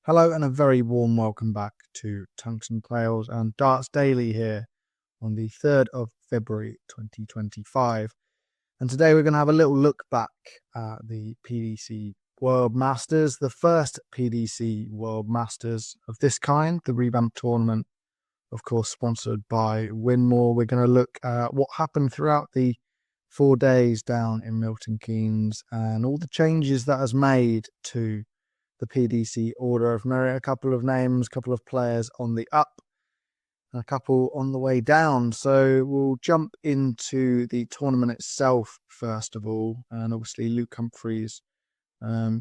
Hello and a very warm welcome back to Tungsten Tales and Darts Daily here on the 3rd of February 2025. And today we're going to have a little look back at the PDC World Masters, the first PDC World Masters of this kind, the revamped tournament, of course, sponsored by Winmau. We're going to look at what happened throughout the 4 days down in Milton Keynes and all the changes that has made to the PDC Order of Merit. A couple of names, a couple of players on the up, and a couple on the way down. So we'll jump into the tournament itself first of all. And obviously Luke Humphries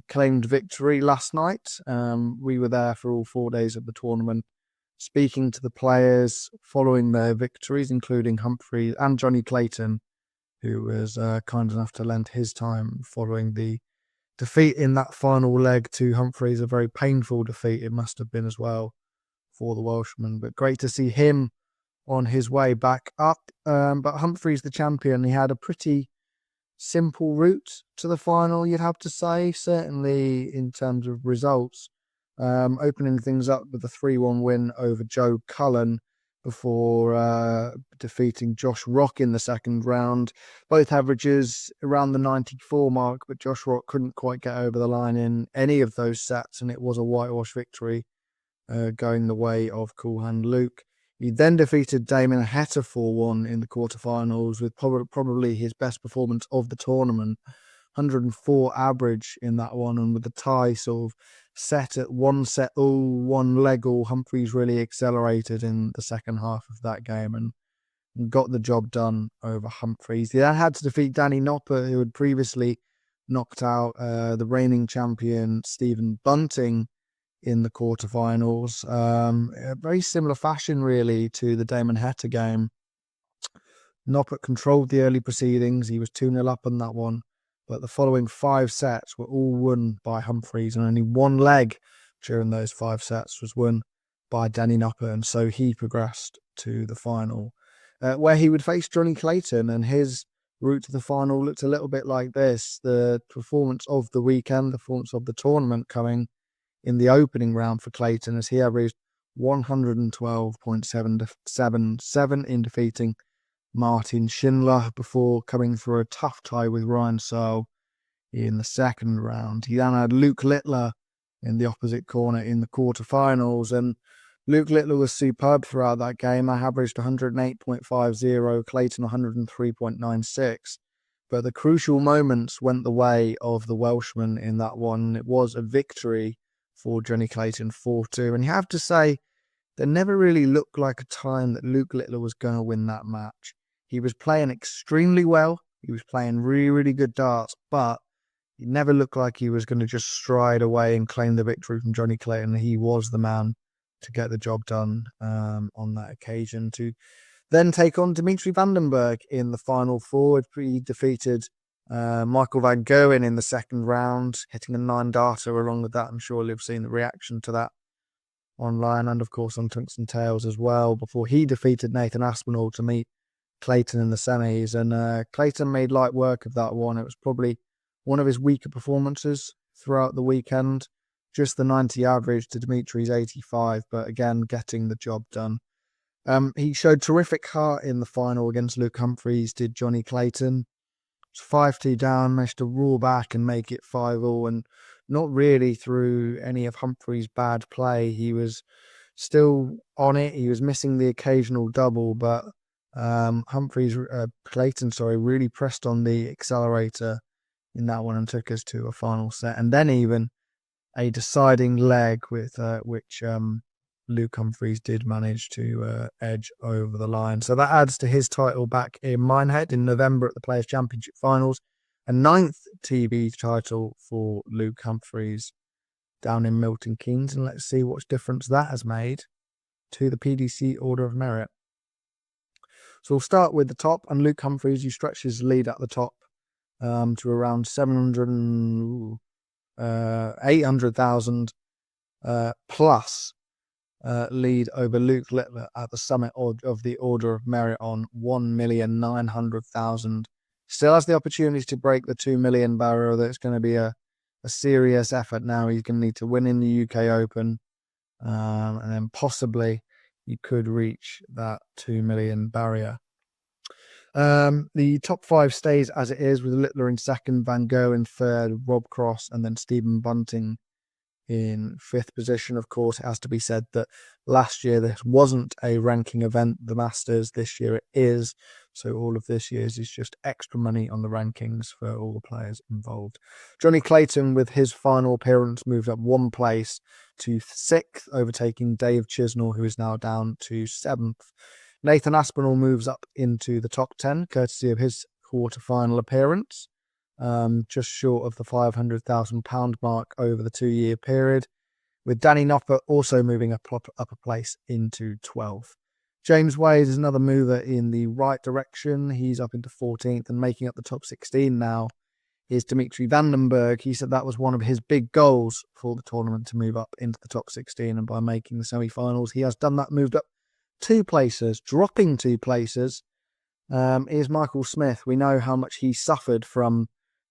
claimed victory last night. We were there for all 4 days of the tournament, speaking to the players following their victories, including Humphries and Jonny Clayton, who was kind enough to lend his time following the defeat in that final leg to Humphries. A very painful defeat it must have been as well for the Welshman, but great to see him on his way back up. But Humphries, the champion, he had a pretty simple route to the final, you'd have to say, certainly in terms of results. Opening things up with a 3-1 win over Joe Cullen before defeating Josh Rock in the second round. Both averages around the 94 mark, but Josh Rock couldn't quite get over the line in any of those sets, and it was a whitewash victory going the way of Cool Hand Luke. He then defeated Damon Heta 4-1 in the quarterfinals with probably his best performance of the tournament. 104 average in that one, and with the tie sort of set at one set all, one leg all, Humphries really accelerated in the second half of that game and got the job done over Humphries. He then had to defeat Danny Noppert, who had previously knocked out the reigning champion Stephen Bunting in the quarterfinals. A very similar fashion really to the Damon Heta game. Noppert controlled the early proceedings. He was 2-0 up on that one, but the following 5 sets were all won by Humphries, and only one leg during those 5 sets was won by Danny Noppert, and so he progressed to the final, where he would face Jonny Clayton, and his route to the final looked a little bit like this. The performance of the weekend, the performance of the tournament coming in the opening round for Clayton, as he averaged 112.777 in defeating Martin Schindler before coming through a tough tie with Ryan Searle in the second round. He then had Luke Littler in the opposite corner in the quarterfinals, and Luke Littler was superb throughout that game. I averaged 108.50, Clayton 103.96. But the crucial moments went the way of the Welshman in that one. It was a victory for Jonny Clayton 4-2. And you have to say, there never really looked like a time that Luke Littler was going to win that match. He was playing extremely well. He was playing really, really good darts, but he never looked like he was going to just stride away and claim the victory from Jonny Clayton. He was the man to get the job done on that occasion, to then take on Dimitri Vandenberg in the final four. He defeated Michael Van Gerwen in the second round, hitting a 9-darter along with that. I'm sure you've seen the reaction to that online and, of course, on Tungsten Tales as well, before he defeated Nathan Aspinall to meet Clayton in the semis. And Clayton made light work of that one. It was probably one of his weaker performances throughout the weekend. Just the 90 average to Dimitri's 85, but again, getting the job done. He showed terrific heart in the final against Luke Humphries, did Jonny Clayton. It was 5-2 down, managed to roar back and make it 5-all, and not really through any of Humphries' bad play. He was still on it. He was missing the occasional double, but Clayton really pressed on the accelerator in that one and took us to a final set, and then even a deciding leg with which Luke Humphries did manage to edge over the line. So that adds to his title back in Minehead in November at the Players' Championship Finals. A 9th TV title for Luke Humphries down in Milton Keynes. And let's see what difference that has made to the PDC Order of Merit. So we'll start with the top. And Luke Humphries, he stretches his lead at the top to around 800,000 plus lead over Luke Littler at the summit of the Order of Merit on 1,900,000. Still has the opportunity to break the 2 million barrier. That's going to be a a serious effort now. He's going to need to win in the UK Open, and then possibly he could reach that 2 million barrier. The top 5 stays as it is, with Littler in second, Van Gogh in third, Rob Cross, and then Stephen Bunting in 5th position. Of course, it has to be said that last year this wasn't a ranking event, the Masters. This year it is. So all of this year's is just extra money on the rankings for all the players involved. Jonny Clayton, with his final appearance, moved up 1 place to 6th, overtaking Dave Chisnall, who is now down to 7th. Nathan Aspinall moves up into the top 10, courtesy of his quarter-final appearance, just short of the £500,000 mark over the 2-year period, with Danny Nopper also moving up a place into 12th. James Wade is another mover in the right direction. He's up into 14th, and making up the top 16 now is Dimitri Vandenberg. He said that was one of his big goals for the tournament, to move up into the top 16, and by making the semi-finals, he has done that, moved up 2 places. Dropping 2 places is Michael Smith. We know how much he suffered from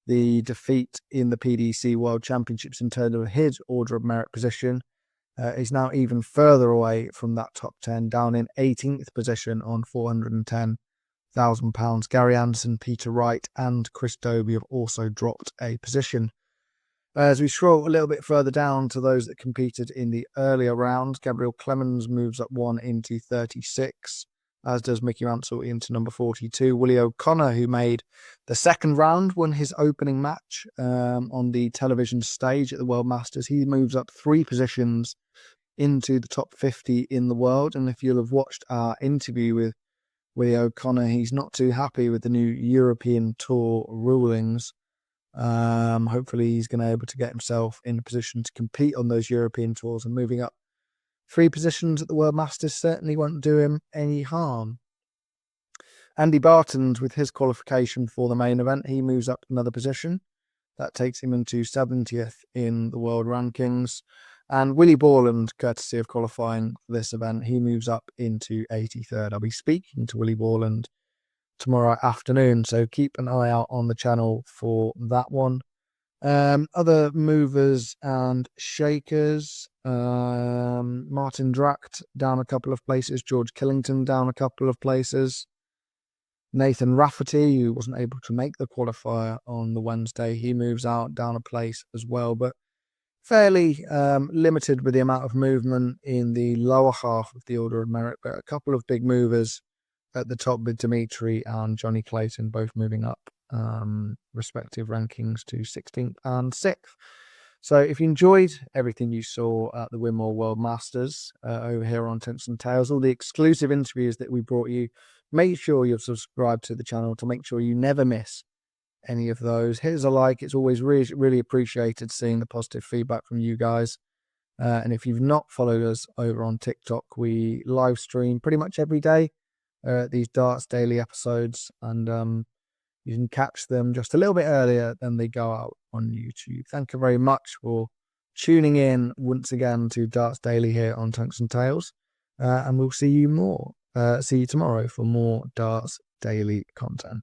the defeat in the PDC World Championships in terms of his order of merit position. He's now even further away from that top 10, down in 18th position on £410,000. Gary Anderson, Peter Wright, and Chris Dobie have also dropped a position. As we scroll a little bit further down to those that competed in the earlier rounds, Gabriel Clemens moves up 1 into 36, as does Mickey Mansell into number 42. Willie O'Connor, who made the second round, won his opening match on the television stage at the World Masters. He moves up 3 positions into the top 50 in the world. And if you'll have watched our interview with Willie O'Connor, he's not too happy with the new European Tour rulings. Hopefully he's going to be able to get himself in a position to compete on those European tours, and moving up 3 positions at the World Masters certainly won't do him any harm. Andy Bartons, with his qualification for the main event, he moves up another position. That takes him into 70th in the world rankings. And Willie Borland, courtesy of qualifying for this event, he moves up into 83rd. I'll be speaking to Willie Borland tomorrow afternoon, so keep an eye out on the channel for that one. Other movers and shakers, Martin Dracht down a couple of places, George Killington down a couple of places, Nathan Rafferty, who wasn't able to make the qualifier on the Wednesday, he moves out down a place as well, but fairly limited with the amount of movement in the lower half of the order of merit, but a couple of big movers at the top, with Dimitri and Jonny Clayton both moving up respective rankings to 16th and 6th. So if you enjoyed everything you saw at the Winmau World Masters over here on Tungsten Tales, all the exclusive interviews that we brought you, make sure you're subscribed to the channel to make sure you never miss any of those. Hit a like. It's always really appreciated seeing the positive feedback from you guys. And if you've not followed us over on TikTok, we live stream pretty much every day these Darts Daily episodes, and you can catch them just a little bit earlier than they go out on YouTube. Thank you very much for tuning in once again to Darts Daily here on Tungsten Tales, and we'll see you tomorrow for more Darts Daily content.